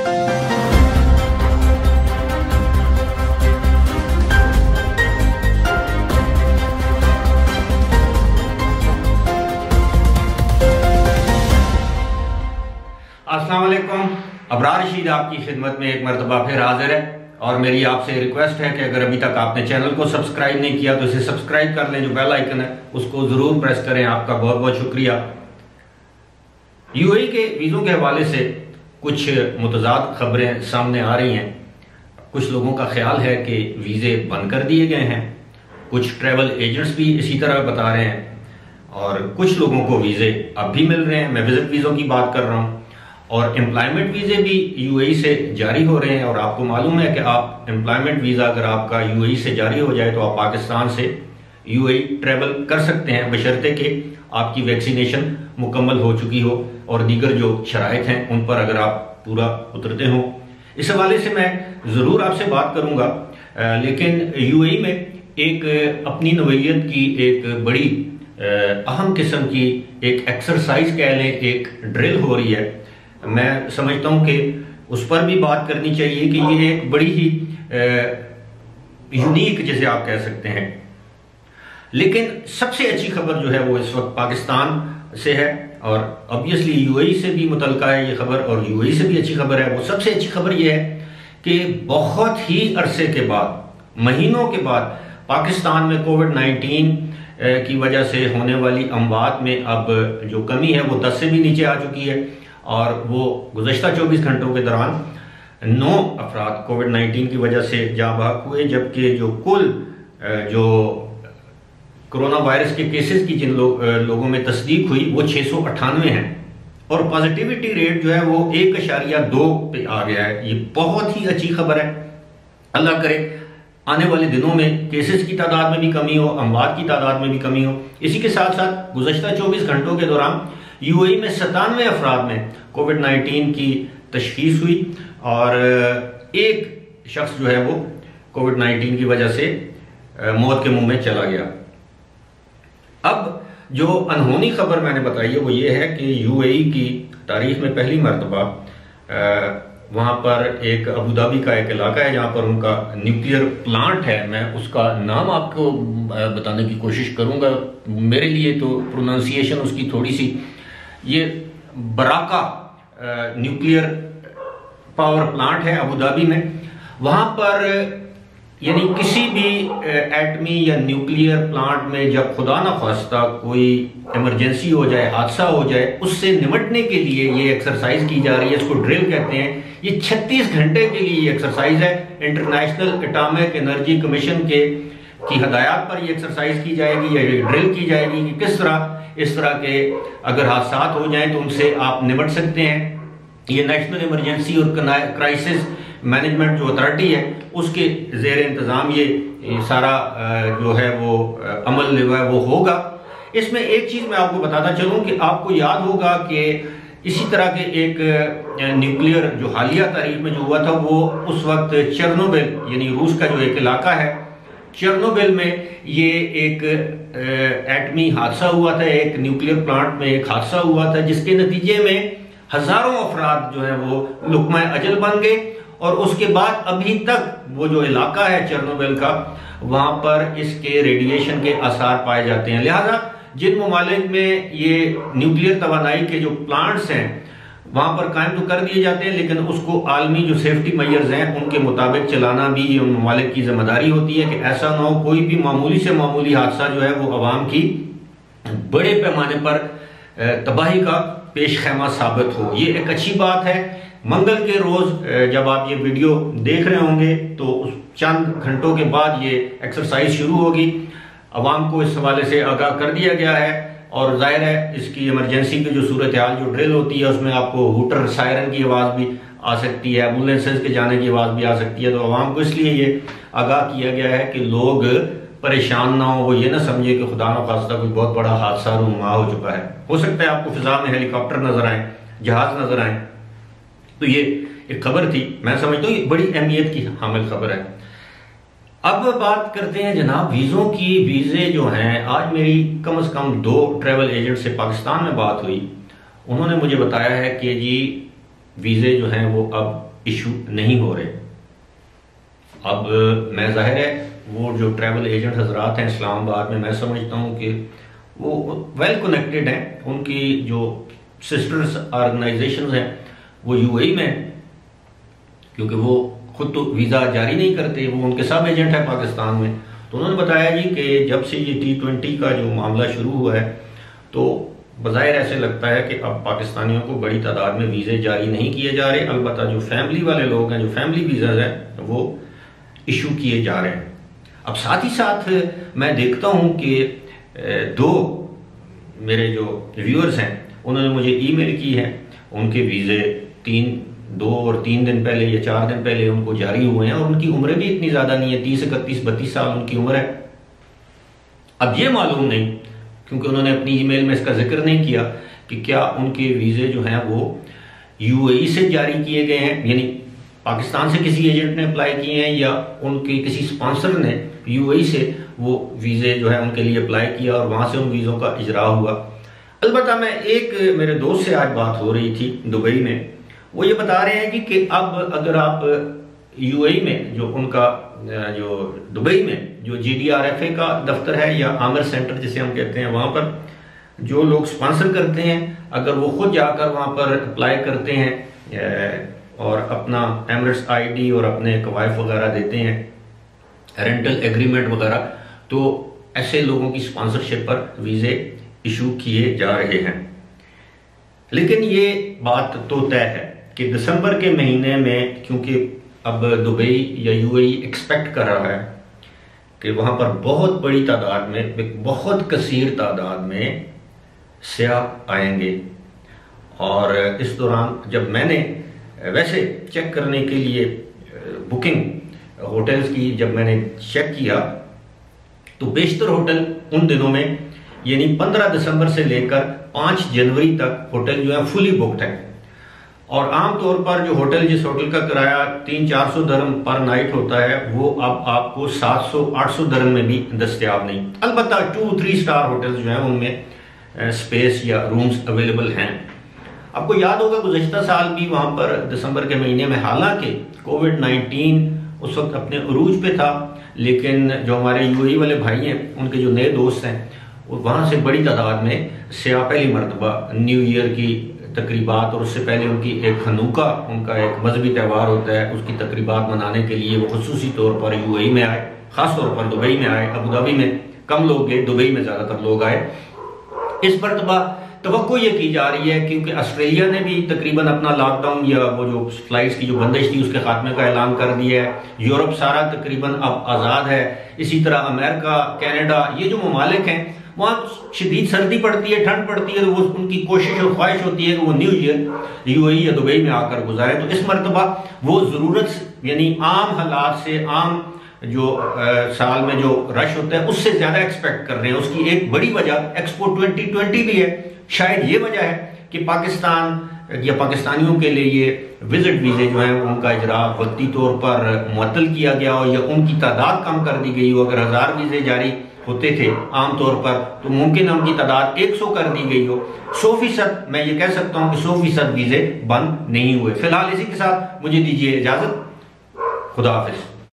अस्सलाम वालेकुम। अबरार रशीद आपकी खिदमत में एक मरतबा फिर हाजिर है और मेरी आपसे रिक्वेस्ट है कि अगर अभी तक आपने चैनल को सब्सक्राइब नहीं किया तो इसे सब्सक्राइब कर लें। जो बेल आइकन है उसको ज़रूर प्रेस करें। आपका बहुत बहुत शुक्रिया। यूएई के वीज़ों के हवाले से कुछ मुतज़ाद खबरें सामने आ रही हैं। कुछ लोगों का ख्याल है कि वीज़े बंद कर दिए गए हैं, कुछ ट्रैवल एजेंट्स भी इसी तरह बता रहे हैं और कुछ लोगों को वीज़े अब भी मिल रहे हैं। मैं विजिट वीज़ों की बात कर रहा हूँ और एम्प्लॉयमेंट वीज़े भी यूएई से जारी हो रहे हैं। और आपको मालूम है कि आप एम्प्लॉयमेंट वीज़ा अगर आपका यूएई से जारी हो जाए तो आप पाकिस्तान से यूएई ट्रैवल कर सकते हैं, बशर्ते कि आपकी वैक्सीनेशन मुकम्मल हो चुकी हो और दीगर जो शराइत हैं उन पर अगर आप पूरा उतरते हो। इस हवाले से मैं ज़रूर आपसे बात करूँगा। लेकिन यूएई में एक अपनी नौइयत की एक बड़ी अहम किस्म की एक एक्सरसाइज कह लें, एक ड्रिल हो रही है। मैं समझता हूं कि उस पर भी बात करनी चाहिए कि ये एक बड़ी ही यूनिक जिसे आप कह सकते हैं। लेकिन सबसे अच्छी खबर जो है वो इस वक्त पाकिस्तान से है और ऑब्वियसली यूएई से भी मुतल्लिका है ये खबर और यूएई से भी अच्छी खबर है। वो सबसे अच्छी खबर ये है कि बहुत ही अरसे के बाद, महीनों के बाद, पाकिस्तान में कोविड-19 की वजह से होने वाली अमवात में अब जो कमी है वो 10 से भी नीचे आ चुकी है और वो गुज़श्ता 24 घंटों के दौरान 9 अफराद कोविड-19 की वजह से जाँ बहक हुए, जबकि जो कुल जो कोरोना वायरस के केसेस की जिन लोगों में तस्दीक हुई वो 698 हैं और पॉजिटिविटी रेट जो है वो 1.2 पे आ गया है। ये बहुत ही अच्छी खबर है। अल्लाह करे आने वाले दिनों में केसेस की तादाद में भी कमी हो, अमवात की तादाद में भी कमी हो। इसी के साथ साथ गुज़श्ता 24 घंटों के दौरान यूएई में 97 अफराद में कोविड-19 की तशखीस हुई और एक शख्स जो है वो कोविड-19 की वजह से मौत के मुंह में चला गया। अब जो अनहोनी खबर मैंने बताई है वो ये है कि यूएई की तारीख में पहली मरतबा वहाँ पर एक अबू धाबी का एक इलाका है जहाँ पर उनका न्यूक्लियर प्लांट है। मैं उसका नाम आपको बताने की कोशिश करूँगा। मेरे लिए तो प्रोनाउंसिएशन उसकी थोड़ी सी, ये बराका न्यूक्लियर पावर प्लांट है अबू धाबी में। वहाँ पर यानी किसी भी एटमी या न्यूक्लियर प्लांट में जब खुदा न खास्ता कोई इमरजेंसी हो जाए, हादसा हो जाए, उससे निपटने के लिए ये एक्सरसाइज की जा रही है। इसको ड्रिल कहते हैं। ये 36 घंटे के लिए ये एक्सरसाइज है। इंटरनेशनल एटॉमिक एनर्जी कमीशन की हदायत पर ये एक्सरसाइज की जाएगी या ड्रिल की जाएगी कि किस तरह इस तरह के अगर हादसा हो जाएं तो उनसे आप निपट सकते हैं। ये नेशनल इमरजेंसी और क्राइसिस मैनेजमेंट जो अथॉरिटी है उसके ज़ेर इंतज़ाम ये सारा जो है वो अमल जो है वो होगा। इसमें एक चीज़ मैं आपको बताता चलूँ कि आपको याद होगा कि इसी तरह के एक न्यूक्लियर जो हालिया तारीख में जो हुआ था वो उस वक्त चेरनोबिल यानी रूस का जो एक इलाका है, चेरनोबिल में ये एक एटमी हादसा हुआ था। एक न्यूक्लियर प्लांट में एक हादसा हुआ था जिसके नतीजे में हजारों अफराद जो है वो लुक़्मा अजल बन गए और उसके बाद अभी तक वो जो इलाका है चेरनोबिल का वहां पर इसके रेडिएशन के आसार पाए जाते हैं। लिहाजा जिन ममालिक में ये न्यूक्लियर तवानाई के जो प्लांट्स हैं वहां पर कायम तो कर दिए जाते हैं, लेकिन उसको आलमी जो सेफ्टी मेजर्स हैं उनके मुताबिक चलाना भी उन ममालिक की जिम्मेदारी होती है कि ऐसा ना हो कोई भी मामूली से मामूली हादसा जो है वो अवाम की बड़े पैमाने पर तबाही का पेश खैमा साबित हो। ये एक अच्छी बात है। मंगल के रोज जब आप ये वीडियो देख रहे होंगे तो उस चंद घंटों के बाद ये एक्सरसाइज शुरू होगी। अवाम को इस हवाले से आगाह कर दिया गया है और जाहिर है इसकी इमरजेंसी की जो सूरत हाल जो ड्रिल होती है उसमें आपको हूटर सायरन की आवाज़ भी आ सकती है, एम्बुलेंसेज के जाने की आवाज़ भी आ सकती है। तो अवाम को इसलिए ये आगाह किया गया है कि लोग परेशान ना हो, वो ये ना समझे कि खुदा न खास्ता कोई बहुत बड़ा हादसा रूनुमा हो चुका है। हो सकता है आपको फिजा में हेलीकॉप्टर नजर आए, जहाज नजर आए। तो ये एक खबर थी, मैं समझता हूँ ये बड़ी अहमियत की हामिल खबर है। अब बात करते हैं जनाब वीज़ों की। वीज़े जो हैं, आज मेरी कम से कम 2 ट्रैवल एजेंट से पाकिस्तान में बात हुई। उन्होंने मुझे बताया है कि जी वीज़े जो हैं वो अब इशू नहीं हो रहे। अब मैं जाहिर है वो जो ट्रैवल एजेंट हजरात हैं इस्लामाबाद में, मैं समझता हूँ कि वो वेल कनेक्टेड हैं, उनकी जो सिस्टर्स ऑर्गेनाइजेशंस हैं वो यूएई में, क्योंकि वो खुद तो वीज़ा जारी नहीं करते, वो उनके सब एजेंट हैं पाकिस्तान में। तो उन्होंने बताया जी कि जब से ये T20 का जो मामला शुरू हुआ है तो बज़ाहिर ऐसे लगता है कि अब पाकिस्तानियों को बड़ी तादाद में वीज़े जारी नहीं किए जा रहे, अलबत्ता जो फैमिली वाले लोग हैं, जो फैमिली वीज़ाज हैं, वो इशू किए जा रहे हैं। अब साथ ही साथ मैं देखता हूं कि दो मेरे जो व्यूअर्स हैं उन्होंने मुझे ईमेल की है, उनके वीज़े 2 और 3 दिन पहले या 4 दिन पहले उनको जारी हुए हैं और उनकी उम्र भी इतनी ज़्यादा नहीं है, 30, 31, 32 साल उनकी उम्र है। अब ये मालूम नहीं, क्योंकि उन्होंने अपनी ईमेल में इसका जिक्र नहीं किया कि क्या उनके वीज़े जो हैं वो यूएई से जारी किए गए हैं, यानी पाकिस्तान से किसी एजेंट ने अप्लाई किए हैं, या उनके किसी स्पॉन्सर ने यूएई से वो वीज़े जो है उनके लिए अप्लाई किया और वहाँ से उन वीज़ों का इजरा हुआ। अलबत्ता मैं एक मेरे दोस्त से आज बात हो रही थी दुबई में, वो ये बता रहे हैं कि अब अगर आप यूएई में जो उनका जो दुबई में जो GDRFA का दफ्तर है या आमिर सेंटर जिसे हम कहते हैं, वहाँ पर जो लोग स्पॉन्सर करते हैं अगर वो खुद जाकर वहाँ पर अप्लाई करते हैं और अपना एमिरेट्स ID और अपने कवायफ वगैरह देते हैं, रेंटल एग्रीमेंट वगैरह, तो ऐसे लोगों की स्पॉन्सरशिप पर वीज़े इशू किए जा रहे हैं। लेकिन ये बात तो तय है कि दिसंबर के महीने में, क्योंकि अब दुबई या यूएई एक्सपेक्ट कर रहा है कि वहाँ पर बहुत बड़ी तादाद में, बहुत कसीर तादाद में सयाह आएंगे, और इस दौरान जब मैंने वैसे चेक करने के लिए बुकिंग होटल्स की जब मैंने चेक किया तो बेशतर होटल उन दिनों में, यानी 15 दिसंबर से लेकर 5 जनवरी तक होटल जो है फुली बुक्ड है। और आमतौर पर जो होटल, जिस होटल का किराया 300-400 दरम पर नाइट होता है, वो अब आपको 700-800 दरम में भी दस्तयाब नहीं। अलबत्ता 2-3 स्टार होटल्स जो हैं उनमें स्पेस या रूम्स अवेलेबल हैं। आपको याद होगा गुज़श्ता साल भी वहाँ पर दिसंबर के महीने में, हालांकि कोविड-19 उस वक्त अपने उरूज पे था, लेकिन जो हमारे यूएई वाले भाई हैं, उनके जो नए दोस्त हैं, वहाँ से बड़ी तादाद में सयाह पहली मरतबा न्यू ईयर की तकरीबात और उससे पहले उनकी एक हनूका, उनका एक मजहबी त्यौहार होता है, उसकी तकरीबात मनाने के लिए वो खुसूसी तौर पर यूएई में आए, ख़ास तौर पर दुबई में आए। अबू धाबी में कम लोग गए, दुबई में ज़्यादातर लोग आए। इस मरतबा तवक्को ये की जा रही है, क्योंकि ऑस्ट्रेलिया ने भी तकरीबन अपना लॉकडाउन या वो जो फ्लाइट्स की जो बंदिश थी उसके खात्मे का ऐलान कर दिया है। यूरोप सारा तकरीबन अब आज़ाद है। इसी तरह अमेरिका, कनाडा, ये जो ममालिक हैं वहाँ शदीद सर्दी पड़ती है, ठंड पड़ती है, तो वो उनकी कोशिश और ख्वाहिश होती है कि वो न्यू ईयर यूएई या दुबई में आकर गुजारे। तो इस मरतबा वो ज़रूरत, यानी आम हालात से, आम जो साल में जो रश होता है उससे ज़्यादा एक्सपेक्ट कर रहे हैं। उसकी एक बड़ी वजह एक्सपो 2020 भी है। शायद ये वजह है कि पाकिस्तान या पाकिस्तानियों के लिए ये विजिट वीज़े जो हैं उनका इजरा वक्ती तौर पर मुअत्तल किया गया हो या उनकी तादाद कम कर दी गई हो। अगर 1000 वीज़े जारी होते थे आमतौर पर, तो मुमकिन है उनकी तादाद 100 कर दी गई हो। 100% मैं ये कह सकता हूँ कि 100% वीज़े बंद नहीं हुए। फिलहाल इसी के साथ मुझे दीजिए इजाज़त। खुदा हाफिज़।